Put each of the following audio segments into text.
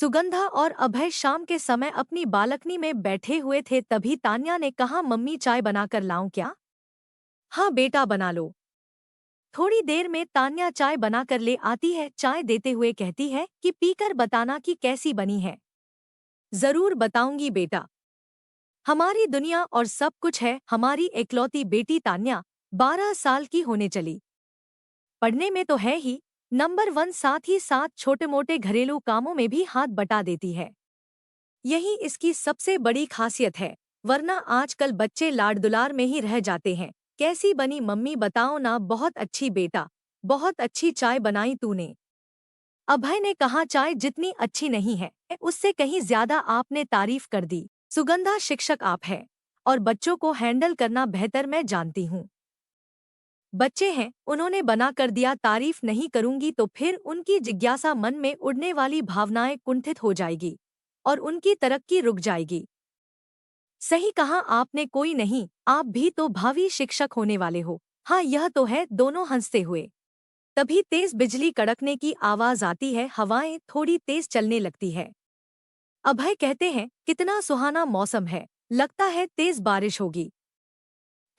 सुगंधा और अभय शाम के समय अपनी बालकनी में बैठे हुए थे, तभी तान्या ने कहा, मम्मी चाय बनाकर लाऊं क्या? हाँ बेटा, बना लो। थोड़ी देर में तान्या चाय बनाकर ले आती है। चाय देते हुए कहती है कि पीकर बताना कि कैसी बनी है। जरूर बताऊंगी बेटा। हमारी दुनिया और सब कुछ है। हमारी इकलौती बेटी तान्या 12 साल की होने चली। पढ़ने में तो है ही नंबर 1, साथ ही साथ छोटे मोटे घरेलू कामों में भी हाथ बटा देती है। यही इसकी सबसे बड़ी खासियत है, वरना आजकल बच्चे लाड दुलार में ही रह जाते हैं। कैसी बनी मम्मी, बताओ ना। बहुत अच्छी बेटा, बहुत अच्छी चाय बनाई तूने। अभय ने कहा, चाय जितनी अच्छी नहीं है उससे कहीं ज्यादा आपने तारीफ कर दी। सुगंधा, शिक्षक आप है और बच्चों को हैंडल करना बेहतर मैं जानती हूँ। बच्चे हैं, उन्होंने बना कर दिया, तारीफ नहीं करूंगी तो फिर उनकी जिज्ञासा, मन में उड़ने वाली भावनाएं कुंठित हो जाएगी और उनकी तरक्की रुक जाएगी। सही कहा आपने, कोई नहीं, आप भी तो भावी शिक्षक होने वाले हो। हाँ यह तो है। दोनों हंसते हुए तभी तेज बिजली कड़कने की आवाज आती है। हवाएं थोड़ी तेज चलने लगती है। अभय कहते हैं, कितना सुहाना मौसम है, लगता है तेज बारिश होगी।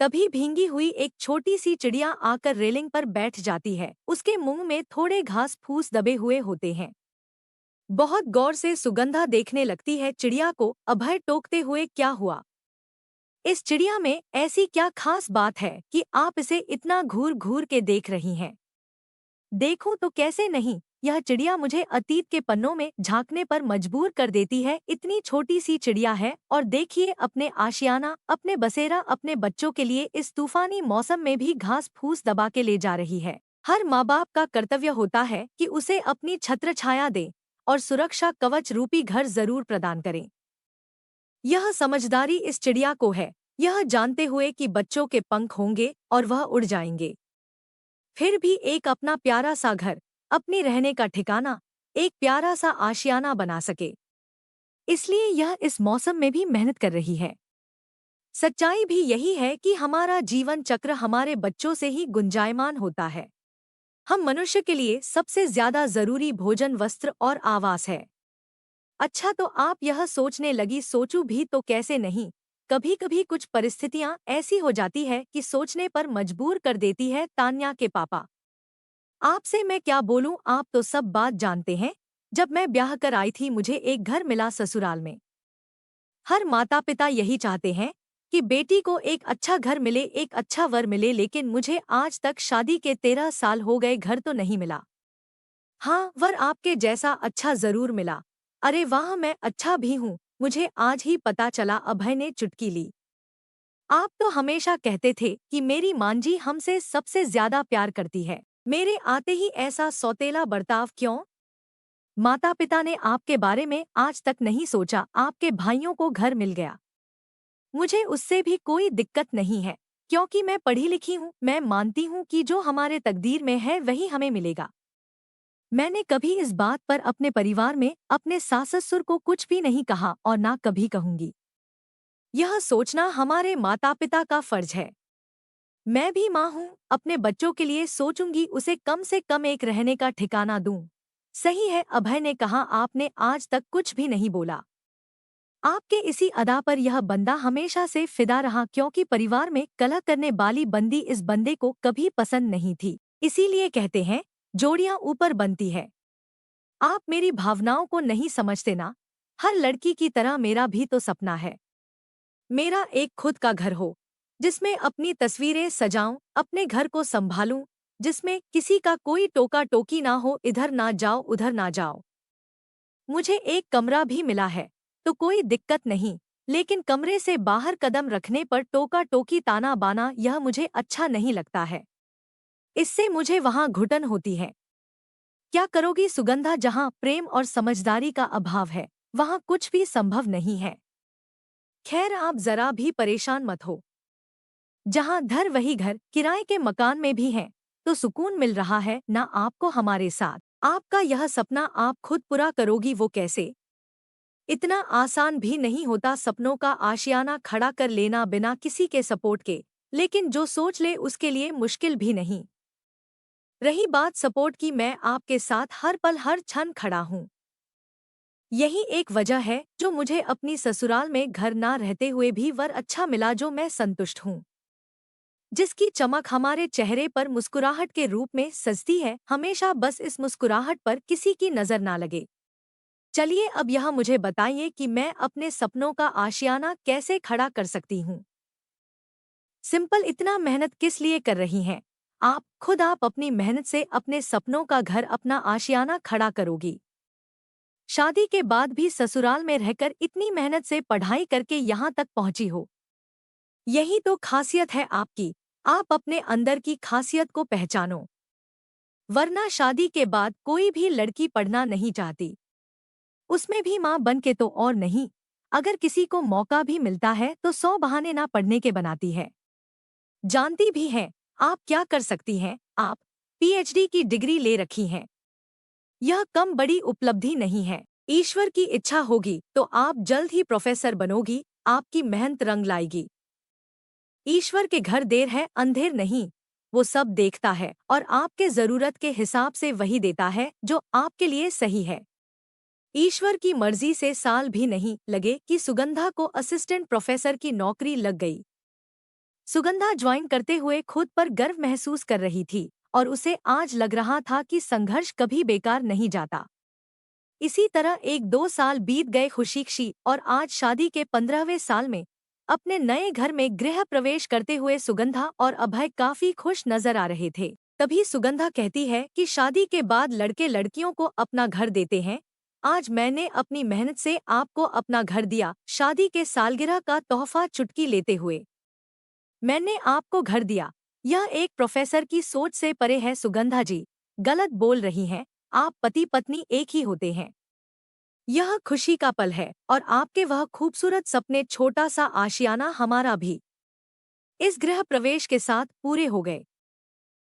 तभी भींगी हुई एक छोटी सी चिड़िया आकर रेलिंग पर बैठ जाती है। उसके मुंह में थोड़े घास फूस दबे हुए होते हैं। बहुत गौर से सुगंधा देखने लगती है चिड़िया को। अभय टोकते हुए, क्या हुआ? इस चिड़िया में ऐसी क्या खास बात है कि आप इसे इतना घूर घूर के देख रही हैं? देखूं तो कैसे नहीं, यह चिड़िया मुझे अतीत के पन्नों में झांकने पर मजबूर कर देती है। इतनी छोटी सी चिड़िया है और देखिए अपने आशियाना, अपने बसेरा, अपने बच्चों के लिए इस तूफानी मौसम में भी घास फूस दबा के ले जा रही है। हर माँ बाप का कर्तव्य होता है कि उसे अपनी छत्र छाया दे और सुरक्षा कवच रूपी घर जरूर प्रदान करें। यह समझदारी इस चिड़िया को है, यह जानते हुए कि बच्चों के पंख होंगे और वह उड़ जाएंगे, फिर भी एक अपना प्यारा सा घर, अपनी रहने का ठिकाना, एक प्यारा सा आशियाना बना सके, इसलिए यह इस मौसम में भी मेहनत कर रही है। सच्चाई भी यही है कि हमारा जीवन चक्र हमारे बच्चों से ही गुंजायमान होता है। हम मनुष्य के लिए सबसे ज्यादा जरूरी भोजन, वस्त्र और आवास है। अच्छा तो आप यह सोचने लगी, सोचूं भी तो कैसे नहीं। कभी कभी कुछ परिस्थितियां ऐसी हो जाती है कि सोचने पर मजबूर कर देती है। तान्या के पापा, आपसे मैं क्या बोलूं, आप तो सब बात जानते हैं। जब मैं ब्याह कर आई थी मुझे एक घर मिला ससुराल में। हर माता पिता यही चाहते हैं कि बेटी को एक अच्छा घर मिले, एक अच्छा वर मिले, लेकिन मुझे आज तक शादी के 13 साल हो गए, घर तो नहीं मिला। हाँ, वर आपके जैसा अच्छा जरूर मिला। अरे वाह, मैं अच्छा भी हूँ, मुझे आज ही पता चला। अभय ने चुटकी ली। आप तो हमेशा कहते थे कि मेरी मांझी हमसे सबसे ज्यादा प्यार करती है, मेरे आते ही ऐसा सौतेला बर्ताव क्यों? माता पिता ने आपके बारे में आज तक नहीं सोचा। आपके भाइयों को घर मिल गया, मुझे उससे भी कोई दिक्कत नहीं है, क्योंकि मैं पढ़ी लिखी हूँ। मैं मानती हूँ कि जो हमारे तकदीर में है वही हमें मिलेगा। मैंने कभी इस बात पर अपने परिवार में अपने सास ससुर को कुछ भी नहीं कहा और ना कभी कहूंगी। यह सोचना हमारे माता पिता का फर्ज है। मैं भी माँ हूँ, अपने बच्चों के लिए सोचूंगी, उसे कम से कम एक रहने का ठिकाना दूं। सही है, अभय ने कहा, आपने आज तक कुछ भी नहीं बोला। आपके इसी अदा पर यह बंदा हमेशा से फिदा रहा, क्योंकि परिवार में कलह करने वाली बंदी इस बंदे को कभी पसंद नहीं थी। इसीलिए कहते हैं, जोड़ियां ऊपर बनती है। आप मेरी भावनाओं को नहीं समझते ना। हर लड़की की तरह मेरा भी तो सपना है, मेरा एक खुद का घर हो, जिसमें अपनी तस्वीरें सजाऊं, अपने घर को संभालूं, जिसमें किसी का कोई टोका टोकी ना हो, इधर ना जाओ उधर ना जाओ। मुझे एक कमरा भी मिला है तो कोई दिक्कत नहीं, लेकिन कमरे से बाहर कदम रखने पर टोका टोकी, ताना बाना, यह मुझे अच्छा नहीं लगता है। इससे मुझे वहां घुटन होती है। क्या करोगी सुगंधा, जहां प्रेम और समझदारी का अभाव है वहां कुछ भी संभव नहीं है। खैर, आप जरा भी परेशान मत हो। जहां घर वही घर, किराए के मकान में भी हैं तो सुकून मिल रहा है ना आपको हमारे साथ। आपका यह सपना आप खुद पूरा करोगी, वो कैसे? इतना आसान भी नहीं होता सपनों का आशियाना खड़ा कर लेना बिना किसी के सपोर्ट के, लेकिन जो सोच ले उसके लिए मुश्किल भी नहीं। रही बात सपोर्ट की, मैं आपके साथ हर पल हर क्षण खड़ा हूँ। यही एक वजह है जो मुझे अपनी ससुराल में घर ना रहते हुए भी वर अच्छा मिला जो मैं संतुष्ट हूँ, जिसकी चमक हमारे चेहरे पर मुस्कुराहट के रूप में सजती है। हमेशा बस इस मुस्कुराहट पर किसी की नजर ना लगे। चलिए अब यह मुझे बताइए कि मैं अपने सपनों का आशियाना कैसे खड़ा कर सकती हूँ। सिंपल, इतना मेहनत किस लिए कर रही हैं आप अपनी मेहनत से अपने सपनों का घर, अपना आशियाना खड़ा करोगी। शादी के बाद भी ससुराल में रहकर इतनी मेहनत से पढ़ाई करके यहाँ तक पहुंची हो। यही तो खासियत है आपकी। आप अपने अंदर की खासियत को पहचानो, वरना शादी के बाद कोई भी लड़की पढ़ना नहीं चाहती, उसमें भी माँ बन के तो और नहीं। अगर किसी को मौका भी मिलता है तो 100 बहाने ना पढ़ने के बनाती है। जानती भी हैं आप क्या कर सकती हैं। आप पीएचडी की डिग्री ले रखी हैं। यह कम बड़ी उपलब्धि नहीं है। ईश्वर की इच्छा होगी तो आप जल्द ही प्रोफेसर बनोगी। आपकी मेहनत रंग लाएगी। ईश्वर के घर देर है अंधेर नहीं, वो सब देखता है और आपके जरूरत के हिसाब से वही देता है जो आपके लिए सही है। ईश्वर की मर्जी से साल भी नहीं लगे कि सुगंधा को असिस्टेंट प्रोफेसर की नौकरी लग गई। सुगंधा ज्वाइन करते हुए खुद पर गर्व महसूस कर रही थी और उसे आज लग रहा था कि संघर्ष कभी बेकार नहीं जाता। इसी तरह 1-2 साल बीत गए खुशी और आज शादी के 15वें साल में अपने नए घर में गृह प्रवेश करते हुए सुगंधा और अभय काफी खुश नजर आ रहे थे। तभी सुगंधा कहती है कि शादी के बाद लड़के लड़कियों को अपना घर देते हैं। आज मैंने अपनी मेहनत से आपको अपना घर दिया, शादी के सालगिरह का तोहफा चुटकी लेते हुए मैंने आपको घर दिया। यह एक प्रोफेसर की सोच से परे है। सुगंधा जी गलत बोल रही हैं। आप पति पत्नी एक ही होते हैं। यह खुशी का पल है और आपके वह खूबसूरत सपने, छोटा सा आशियाना हमारा भी इस गृह प्रवेश के साथ पूरे हो गए।